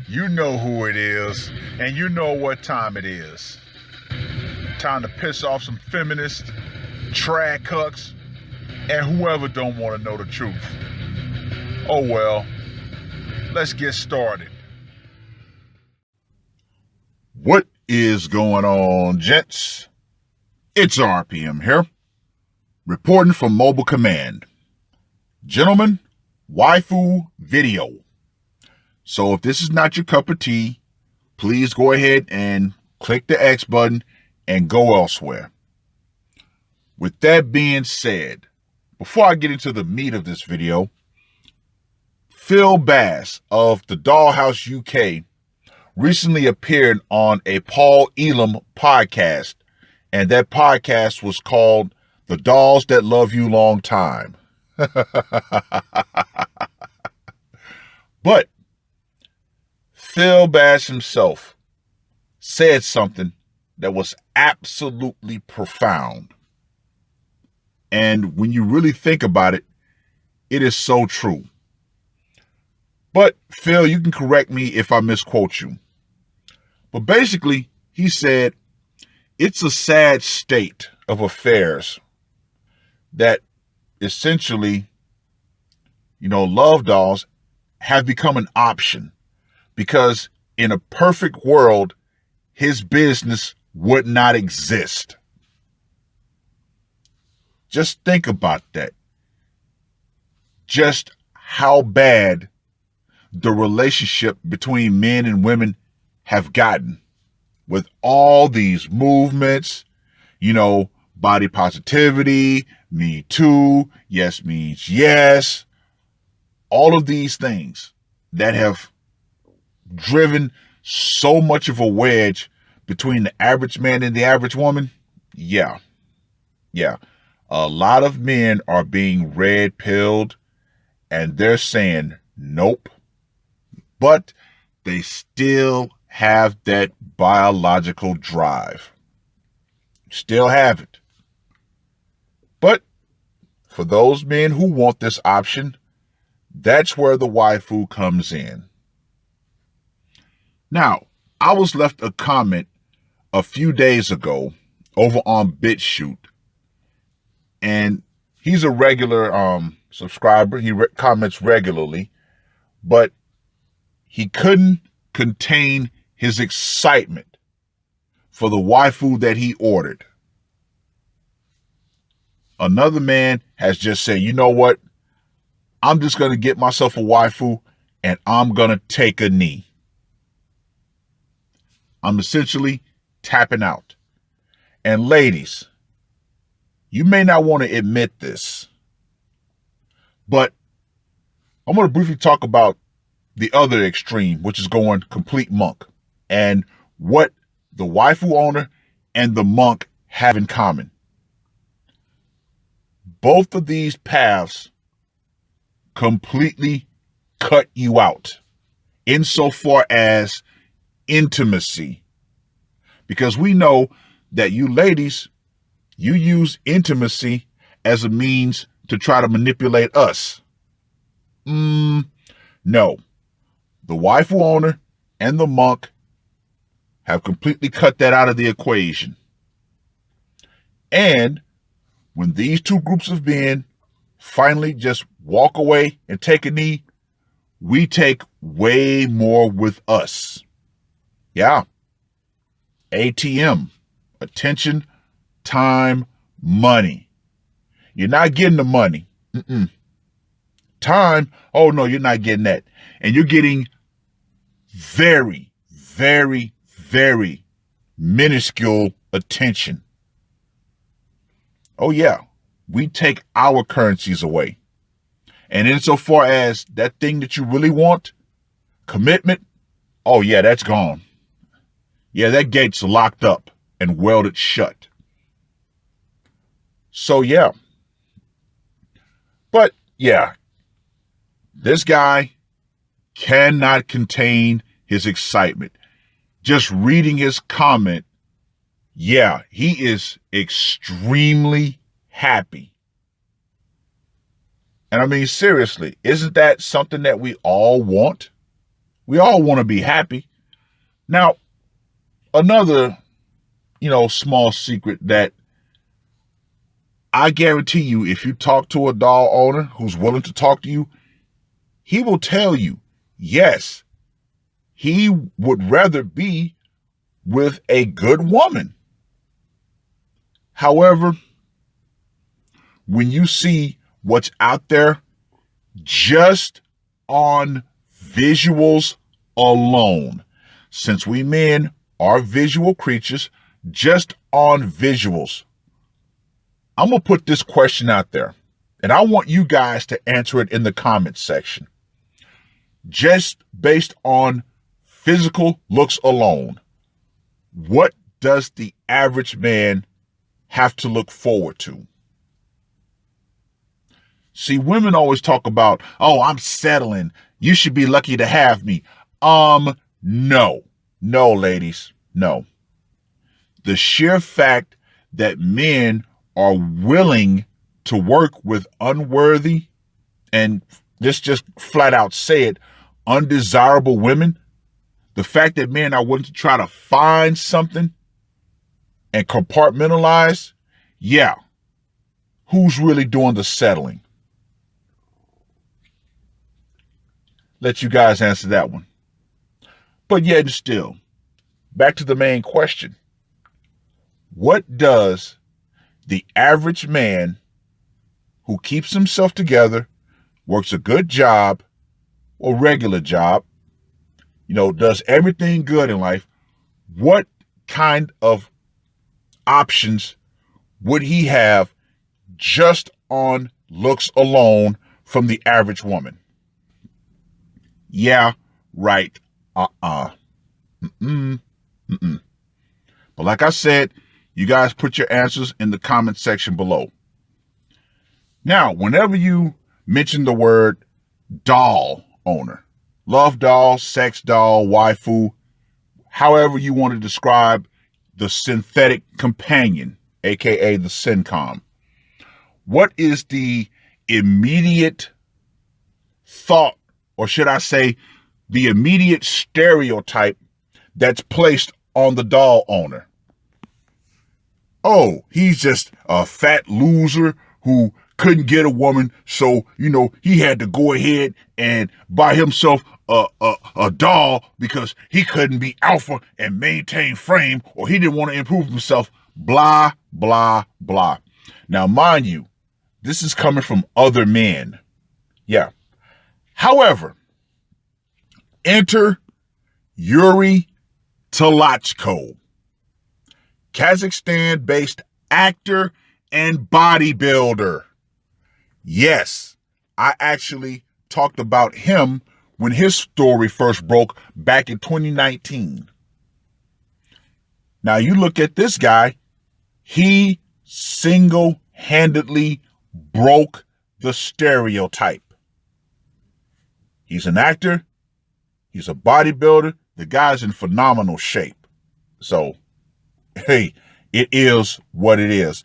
You know who it is, and you know what time it is. Time to piss off some feminists, trad cucks, and whoever don't want to know the truth. Oh well, let's get started. What is going on, gents? It's RPM here, reporting from Mobile Command. Gentlemen, Waifu video. So if this is not your cup of tea, please go ahead and click the X button and go elsewhere. With that being said, before I get into the meat of this video, Phil Bass of the Dollhouse UK recently appeared on a Paul Elam podcast, and that podcast was called The Dolls That Love You Long Time. But Phil Bass himself said something that was absolutely profound. And when you really think about it, it is so true. But Phil, you can correct me if I misquote you. But basically, he said, it's a sad state of affairs that essentially, love dolls have become an option, because in a perfect world, his business would not exist. Just think about that. Just how bad the relationship between men and women have gotten with all these movements, body positivity, Me Too, yes means yes, all of these things that have driven so much of a wedge between the average man and the average woman. Yeah. A lot of men are being red-pilled, and they're saying nope, but they still have that biological drive. Still have it. But for those men who want this option, that's where the waifu comes in. Now, I was left a comment a few days ago over on BitChute, and he's a regular subscriber. He comments regularly, but he couldn't contain his excitement for the waifu that he ordered. Another man has just said, you know what? I'm just going to get myself a waifu and I'm going to take a knee. I'm essentially tapping out. And ladies, you may not want to admit this, but I'm going to briefly talk about the other extreme, which is going complete monk, and what the waifu owner and the monk have in common. Both of these paths completely cut you out insofar as intimacy, because we know that you ladies, you use intimacy as a means to try to manipulate us. No. The waifu owner and the monk have completely cut that out of the equation. And when these two groups of men finally just walk away and take a knee, we take way more with us. Yeah. ATM. Attention, time, money. You're not getting the money. Time, oh no, you're not getting that. And you're getting very, very, very minuscule attention. Oh yeah, we take our currencies away. And insofar as that thing that you really want, commitment, oh yeah, that's gone. Yeah, that gate's locked up and welded shut. So yeah. But yeah, this guy cannot contain his excitement. Just reading his comment, yeah, he is extremely happy. And I mean, seriously, isn't that something that we all want? We all want to be happy. Now, another, small secret that I guarantee you, if you talk to a doll owner who's willing to talk to you, he will tell you, yes, he would rather be with a good woman. However, when you see what's out there just on visuals alone, since we men are visual creatures, just on visuals, I'm going to put this question out there, and I want you guys to answer it in the comments section. Just based on physical looks alone, what does the average man have to look forward to? See, women always talk about, oh, I'm settling. You should be lucky to have me. No, ladies, no. The sheer fact that men are willing to work with unworthy, and just flat out say it, undesirable women, the fact that men are willing to try to find something and compartmentalize, yeah, who's really doing the settling? Let you guys answer that one. But yet and still, back to the main question. What does the average man who keeps himself together, works a good job or regular job, does everything good in life, what kind of options would he have just on looks alone from the average woman? Yeah, right. But like I said, you guys put your answers in the comment section below. Now, whenever you mention the word doll owner, love doll, sex doll, waifu, however you want to describe the synthetic companion, aka the syncom, what is the immediate thought, or should I say, the immediate stereotype that's placed on the doll owner? Oh, he's just a fat loser who couldn't get a woman, so, he had to go ahead and buy himself a doll because he couldn't be alpha and maintain frame, or he didn't want to improve himself, blah, blah, blah. Now, mind you, this is coming from other men. Yeah. However, enter Yuri, Kazakhstan-based actor and bodybuilder. Yes, I actually talked about him when his story first broke back in 2019. Now you look at this guy, he single-handedly broke the stereotype. He's an actor, he's a bodybuilder, the guy's in phenomenal shape. So, hey, it is what it is.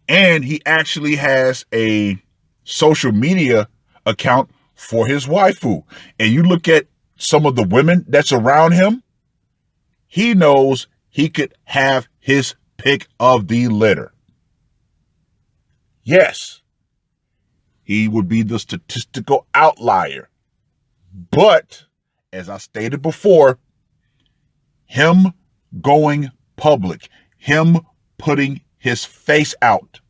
And he actually has a social media account for his waifu. And you look at some of the women that's around him, he knows he could have his pick of the litter. Yes, he would be the statistical outlier. But, as I stated before, him going public, him putting his face out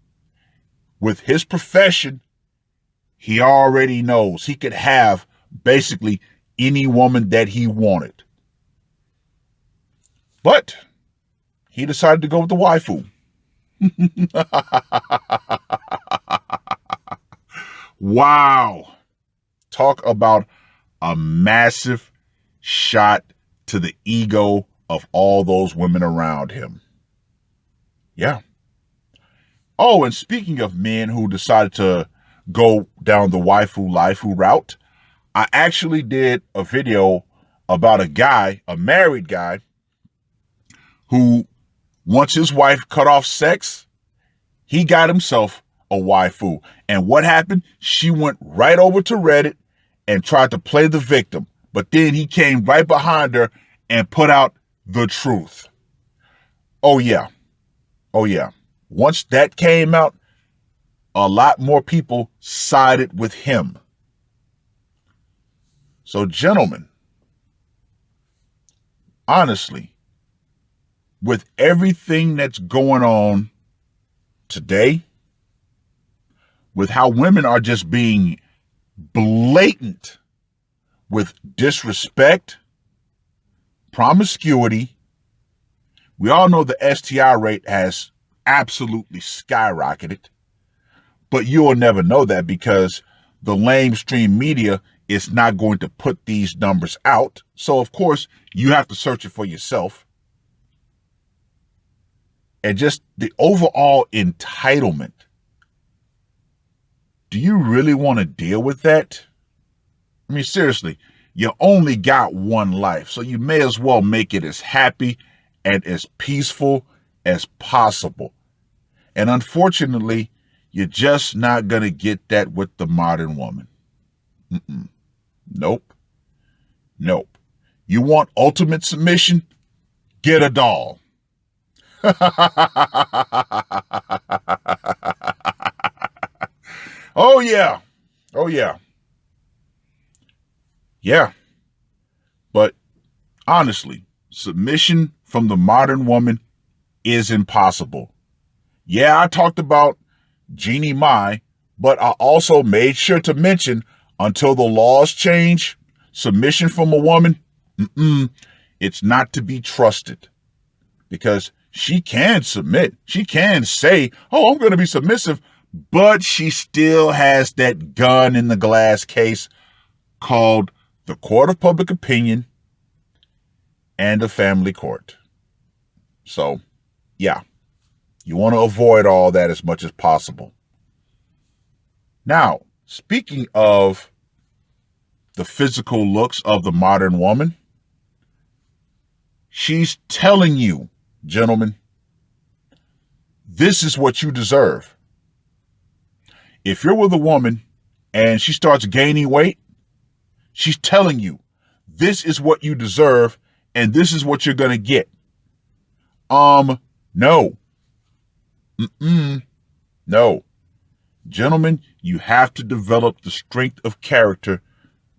with his profession, he already knows he could have basically any woman that he wanted. But he decided to go with the waifu. Wow. Talk about a massive shot to the ego of all those women around him. Yeah. Oh, and speaking of men who decided to go down the waifu route, I actually did a video about a guy, a married guy, who, once his wife cut off sex, he got himself a waifu. And what happened? She went right over to Reddit and tried to play the victim. But then he came right behind her and put out the truth. Oh, yeah. Oh, yeah. Once that came out, a lot more people sided with him. So, gentlemen, honestly, with everything that's going on today, with how women are just being blatant with disrespect, promiscuity, we all know the STI rate has absolutely skyrocketed, but you'll never know that because the lamestream media is not going to put these numbers out. So, of course, you have to search it for yourself. And just the overall entitlement. Do you really want to deal with that? I mean, seriously, you only got one life, so you may as well make it as happy and as peaceful as possible. And unfortunately, you're just not going to get that with the modern woman. Nope. Nope. You want ultimate submission? Get a doll. Oh, yeah. Oh, yeah. Yeah. But honestly, submission from the modern woman is impossible. Yeah, I talked about Jeannie Mai, but I also made sure to mention until the laws change, submission from a woman, it's not to be trusted. Because she can submit. She can say, oh, I'm going to be submissive, but she still has that gun in the glass case called the court of public opinion and the family court. So, yeah, you want to avoid all that as much as possible. Now, speaking of the physical looks of the modern woman, she's telling you, gentlemen, this is what you deserve. If you're with a woman and she starts gaining weight, she's telling you, this is what you deserve and this is what you're going to get. No. No. Gentlemen, you have to develop the strength of character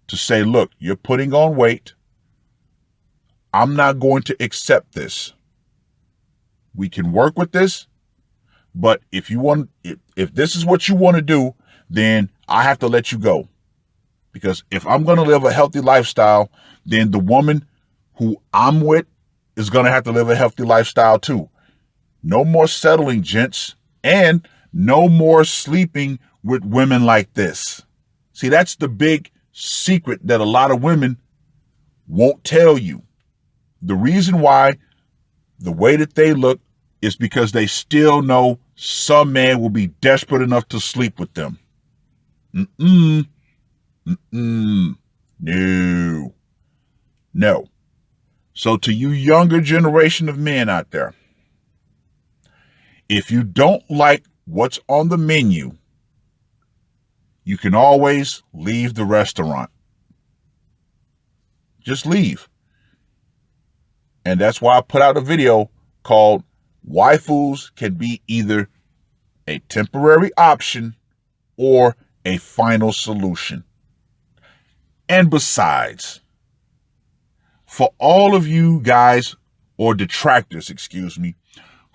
to say, look, you're putting on weight. I'm not going to accept this. We can work with this, but if this is what you want to do, then I have to let you go. Because if I'm going to live a healthy lifestyle, then the woman who I'm with is going to have to live a healthy lifestyle too. No more settling, gents, and no more sleeping with women like this. See, that's the big secret that a lot of women won't tell you. The reason why the way that they look is because they still know some man will be desperate enough to sleep with them. No. No. So to you younger generation of men out there, if you don't like what's on the menu, you can always leave the restaurant. Just leave. And that's why I put out a video called Waifus Can Be Either a Temporary Option or a Final Solution. And besides, for all of you guys, or detractors,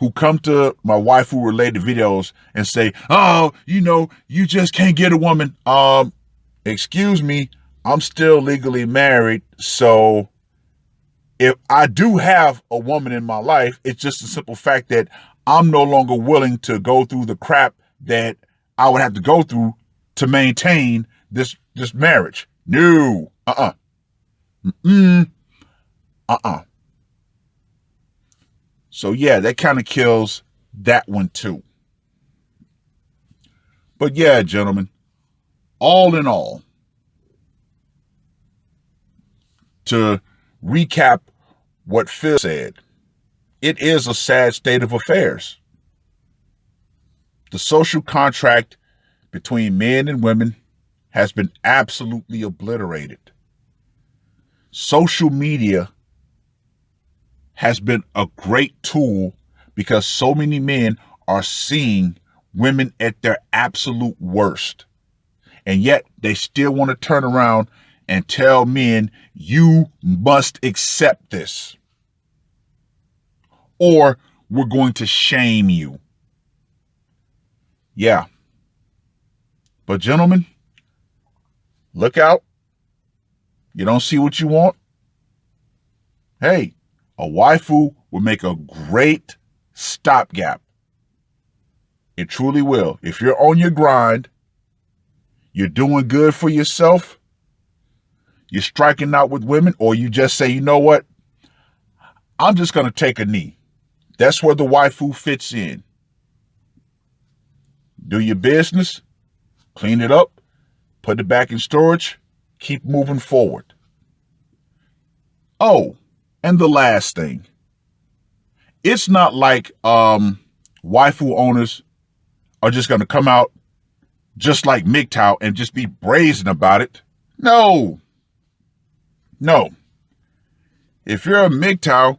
who come to my waifu related videos and say, oh, you just can't get a woman. Excuse me, I'm still legally married. So if I do have a woman in my life, it's just a simple fact that I'm no longer willing to go through the crap that I would have to go through to maintain this marriage. No. So yeah, that kind of kills that one too. But yeah, gentlemen, all in all, to recap what Phil said, it is a sad state of affairs. The social contract between men and women has been absolutely obliterated. Social media has been a great tool because so many men are seeing women at their absolute worst. And yet they still want to turn around and tell men, you must accept this, or we're going to shame you. Yeah. But gentlemen, look out. You don't see what you want? Hey, a waifu will make a great stopgap. It truly will. If you're on your grind, you're doing good for yourself, you're striking out with women, or you just say, you know what? I'm just going to take a knee. That's where the waifu fits in. Do your business, clean it up, put it back in storage, keep moving forward. Oh, and the last thing. It's not like waifu owners are just going to come out just like MGTOW and just be brazen about it. No. If you're a MGTOW,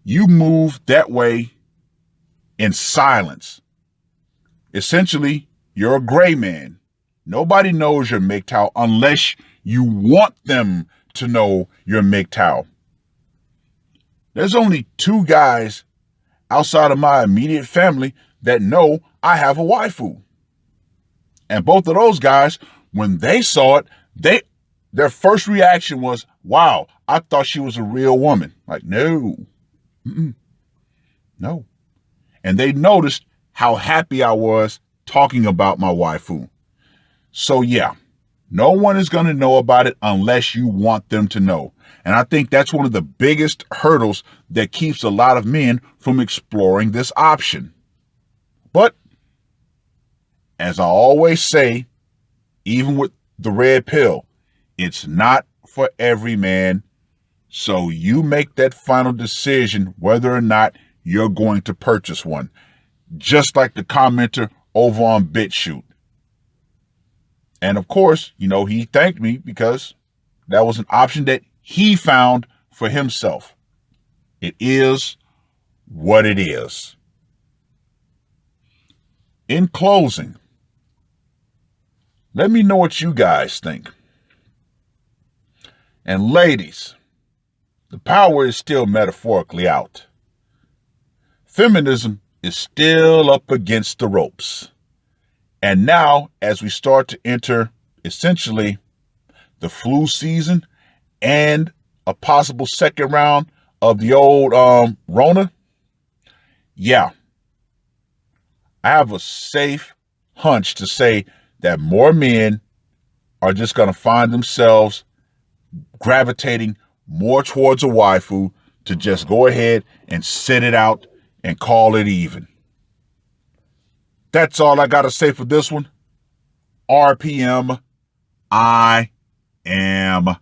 you move that way in silence. Essentially, you're a gray man. Nobody knows you're MGTOW unless you want them to know you're MGTOW. There's only 2 guys outside of my immediate family that know I have a waifu. And both of those guys, when they saw it, their first reaction was, wow, I thought she was a real woman. Like, no. No. And they noticed how happy I was talking about my waifu. So yeah, no one is going to know about it unless you want them to know. And I think that's one of the biggest hurdles that keeps a lot of men from exploring this option. But as I always say, even with the red pill, it's not for every man. So you make that final decision whether or not you're going to purchase one. Just like the commenter over on BitChute. And of course, he thanked me because that was an option that he found for himself. It is what it is. In closing, let me know what you guys think. And ladies, the power is still metaphorically out. Feminism is still up against the ropes. And now, as we start to enter, essentially, the flu season and a possible second round of the old Rona, yeah, I have a safe hunch to say that more men are just going to find themselves gravitating more towards a waifu to just go ahead and sit it out and call it even. That's all I got to say for this one. RPM, I am